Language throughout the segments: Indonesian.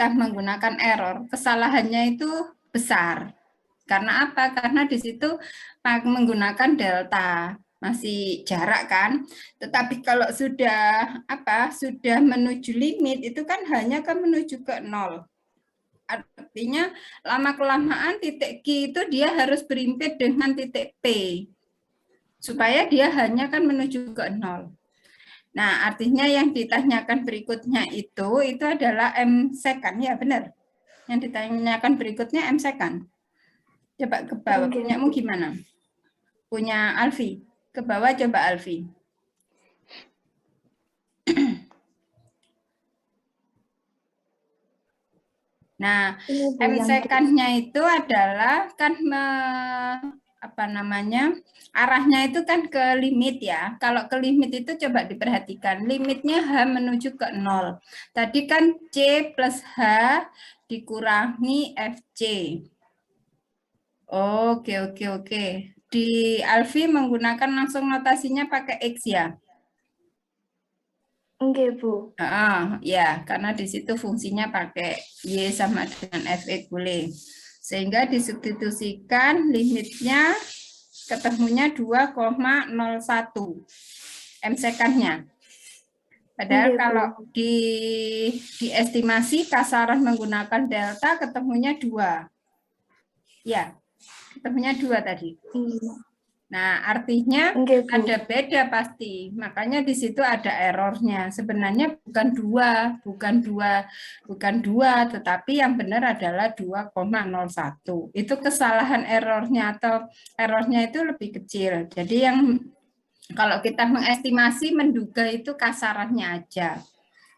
kita menggunakan error, kesalahannya itu besar. Karena apa? Karena di situ menggunakan delta, masih jarak kan. Tetapi kalau sudah menuju limit itu kan hanya menuju ke nol. Artinya lama-kelamaan titik Q itu dia harus berimpit dengan titik P. Supaya dia hanya menuju ke nol. Nah, artinya yang ditanyakan berikutnya itu adalah M second, ya benar. Yang ditanyakan berikutnya M second. Coba ke bawah, punyamu gimana? Punya Alfi. Ke bawah coba Alfi. Nah, M second-nya itu adalah arahnya itu ke limit ya. Kalau ke limit itu coba diperhatikan, limitnya H menuju ke 0. Tadi kan C plus H dikurangi FC. Oke. Di Alfi menggunakan langsung notasinya pakai X ya? Enggak, Bu. Ya, karena di situ fungsinya pakai Y sama dengan Fx boleh. Sehingga disubstitusikan limitnya ketemunya 2,01 M second-nya. Padahal kalau diestimasi kasaran menggunakan delta ketemunya 2. Ya, ketemunya 2 tadi. Nah, artinya ada beda pasti. Makanya di situ ada errornya. Sebenarnya bukan dua, tetapi yang benar adalah 2,01. Itu kesalahan errornya atau errornya itu lebih kecil. Jadi yang kalau kita mengestimasi menduga itu kasarannya aja.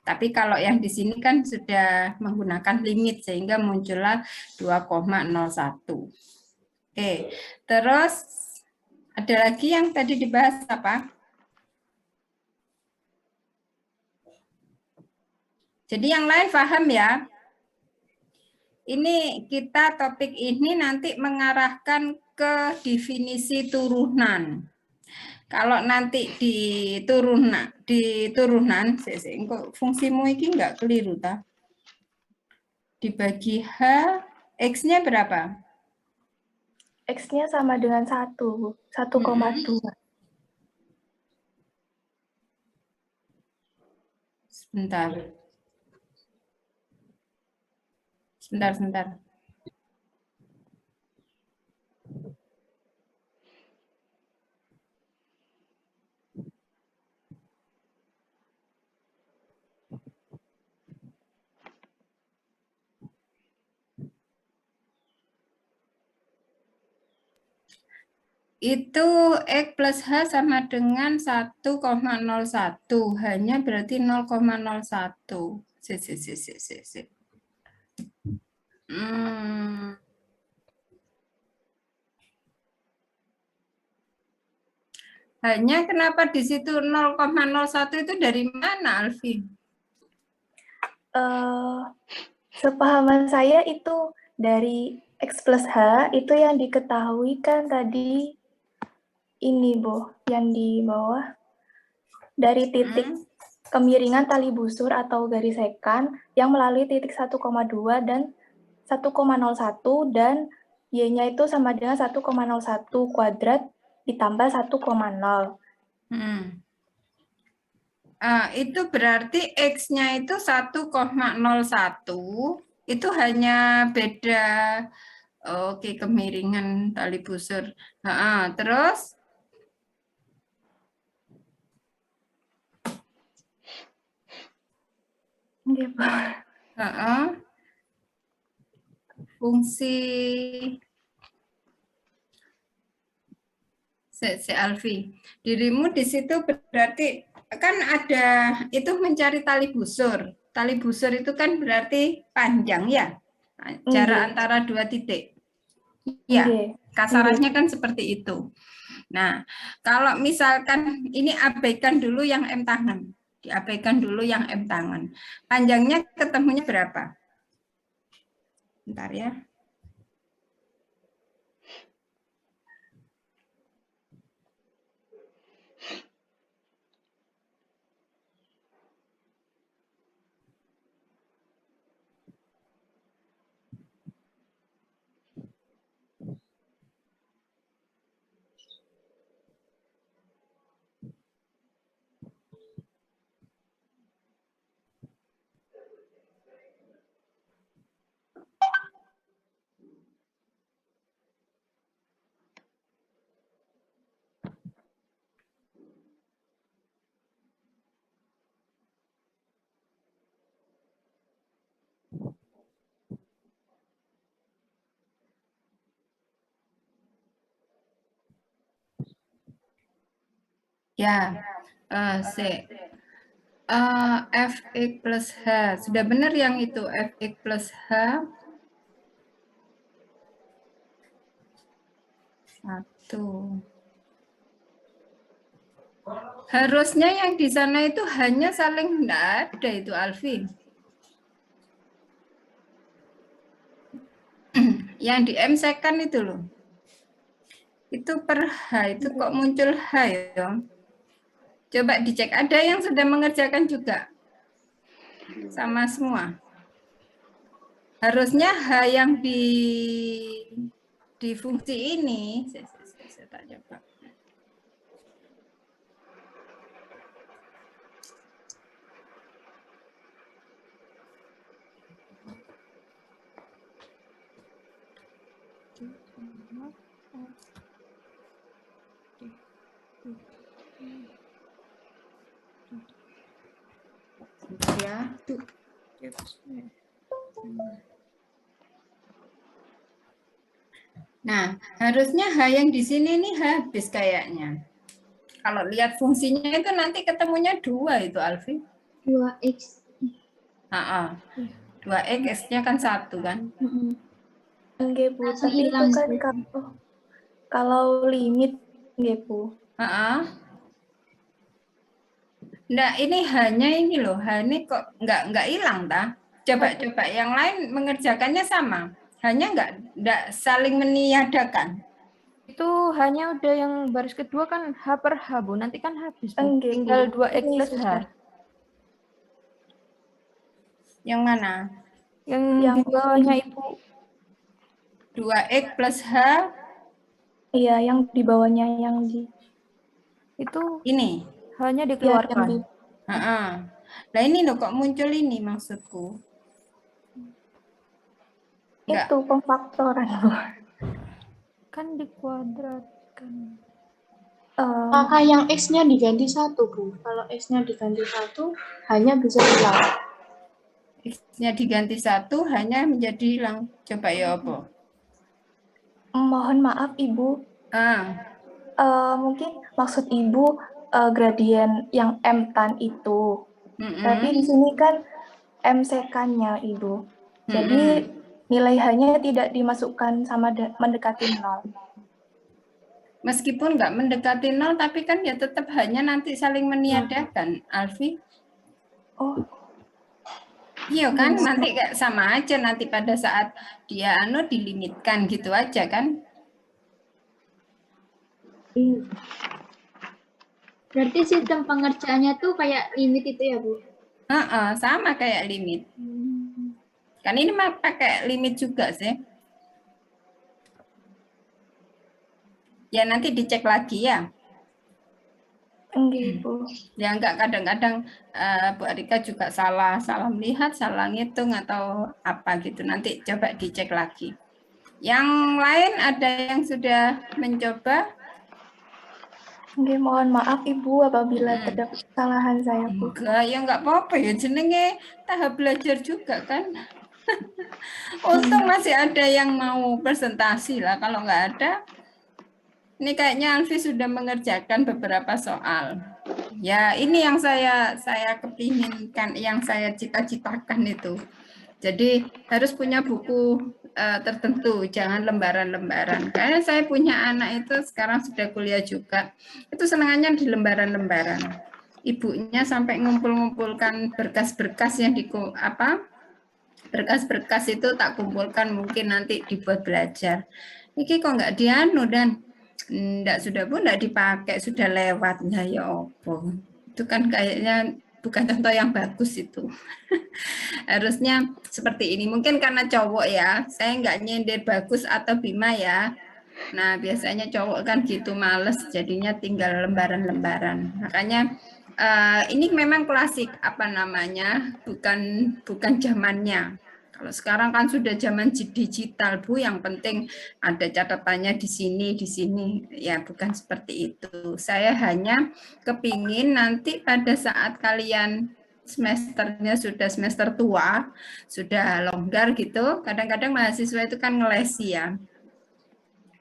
Tapi kalau yang di sini kan sudah menggunakan limit sehingga muncullah 2,01. Oke, terus ada lagi yang tadi dibahas apa? Jadi yang lain paham ya? Ini kita topik ini nanti mengarahkan ke definisi turunan. Kalau nanti di turunan, fungsimu ini enggak keliru ta? Dibagi H, X-nya berapa? X-nya sama dengan 1, 1,2. Sebentar. Itu X plus H sama dengan 1,01. Hanya berarti 0,01. Hanya kenapa di situ 0,01 itu dari mana, Alfi? Sepahaman saya itu dari X plus H itu yang diketahui kan tadi ini, Bu, yang di bawah dari titik kemiringan tali busur atau garis sekan yang melalui titik 1,2 dan 1,01 dan Y-nya itu sama dengan 1,01 kuadrat ditambah 1,0. Itu berarti X-nya itu 1,01, itu hanya beda kemiringan tali busur. Terus? Fungsi Alfi, dirimu di situ berarti kan ada itu mencari tali busur. Tali busur itu kan berarti panjang ya, jarak antara dua titik. Ya, kasarannya kan seperti itu. Nah, kalau misalkan ini abaikan dulu yang M tangan, diabaikan dulu yang M tangan. Panjangnya ketemunya berapa? Bentar ya. Ya, C. Fx plus H. Sudah benar yang itu, Fx plus H. 1. Harusnya yang di sana itu hanya saling enggak ada itu, Alfi. Yang di M second itu loh. Itu per H, itu kok muncul H ya? Coba dicek, ada yang sudah mengerjakan juga? Sama semua? Harusnya H yang di fungsi ini, saya tak coba. Ya, tuh. Nah, harusnya H yang di sini nih habis kayaknya. Kalau lihat fungsinya itu nanti ketemunya 2 itu, Alfi. 2x. 2x, X-nya kan 1 kan? Nggih, Bu. Tapi itu kan kalau limit, nggih, Bu. Nah, ini hanya ini loh, ini kok nggak hilang, ta? Coba yang lain mengerjakannya sama. Hanya nggak saling meniadakan. Itu hanya udah yang baris kedua kan H per H, Bu. Nanti kan habis, Bu. Enggak, Tinggal Bu. 2x Ini plus H. sudah. Yang mana? Yang di bawahnya Ibu. 2x plus H. Iya, yang di bawahnya yang di... Itu Ini? hanya dikeluarkan. Nah ini loh kok muncul ini maksudku. Enggak. Itu pemfaktoran, Bu. Kan dikuadratkan. Maka yang X-nya diganti 1, Bu. Kalau X-nya diganti 1, hanya bisa hilang. X-nya diganti 1, hanya menjadi hilang. Coba ya apa? Mohon maaf, Ibu. Mungkin maksud Ibu gradien yang M tan itu. Tapi di sini kan M sekannya, Ibu. Jadi nilai H-nya tidak dimasukkan sama mendekati 0. Meskipun nggak mendekati 0, tapi kan ya tetap hanya nanti saling meniadakan, Alfi. Oh. Iya kan, nanti kayak sama aja nanti pada saat dia dilimitkan gitu aja kan. Berarti sistem pengerjaannya tuh kayak limit itu ya, Bu? Sama kayak limit. Kan ini mah pakai limit juga sih. Ya nanti dicek lagi ya. Enggak, Bu. Ya enggak, kadang-kadang Bu Arika juga salah melihat, salah ngitung atau apa gitu. Nanti coba dicek lagi. Yang lain ada yang sudah mencoba? Enggak, mohon maaf Ibu apabila terdapat kesalahan saya, Bu. Enggak, ya enggak apa-apa ya, jenenge tahap belajar juga kan. Untung masih ada yang mau presentasi lah, kalau enggak ada. Ini kayaknya Alfi sudah mengerjakan beberapa soal. Ya, ini yang saya kepinginkan, yang saya cita-citakan itu. Jadi harus punya buku tertentu, jangan lembaran-lembaran. Karena saya punya anak itu sekarang sudah kuliah juga, itu senangannya di lembaran-lembaran. Ibunya sampai ngumpul-ngumpulkan berkas-berkas yang berkas-berkas itu tak kumpulkan, mungkin nanti dibuat belajar. Ini kok nggak dianu dan enggak, sudah pun enggak dipakai, sudah lewat. Nah, ya opo. Itu kan kayaknya bukan contoh yang bagus itu. Harusnya seperti ini. Mungkin karena cowok ya, saya enggak nyindir Bagus atau Bima ya. Nah, biasanya cowok kan gitu, males, jadinya tinggal lembaran-lembaran. Makanya ini memang klasik, apa namanya, bukan zamannya. Kalau sekarang kan sudah zaman digital, Bu, yang penting ada catatannya di sini. Ya, bukan seperti itu. Saya hanya kepingin nanti pada saat kalian semesternya sudah semester tua, sudah longgar gitu, kadang-kadang mahasiswa itu kan ngelesi ya.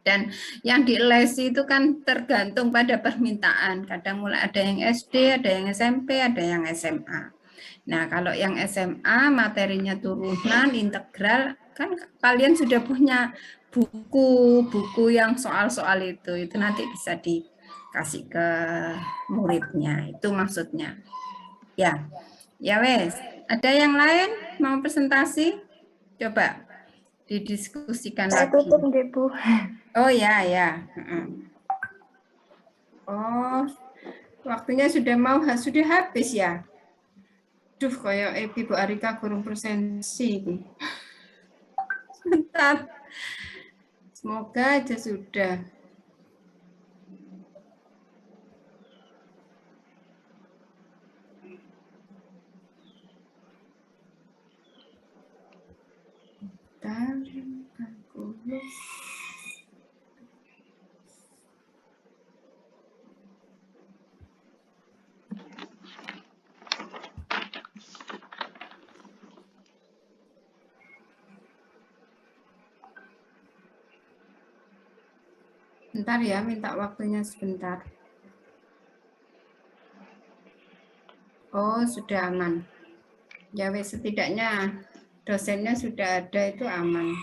Dan yang di les itu kan tergantung pada permintaan. Kadang mulai ada yang SD, ada yang SMP, ada yang SMA. Nah, kalau yang SMA materinya turunan, integral, kan kalian sudah punya buku yang soal-soal itu nanti bisa dikasih ke muridnya, itu maksudnya. Ya, ya wes. Ada yang lain mau presentasi? Coba didiskusikan Saya lagi. tutup deh, Bu. Oh ya, ya. Oh, waktunya sudah habis ya. Duh, kayak Ibu Arika kurang presentasi. Sebentar. Semoga aja sudah. Kalkulus. Bentar ya, minta waktunya sebentar. Oh, sudah aman. Ya wes, setidaknya dosennya sudah ada, itu aman.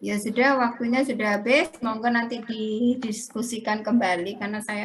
Ya sudah, waktunya sudah habis. Monggo nanti didiskusikan kembali karena saya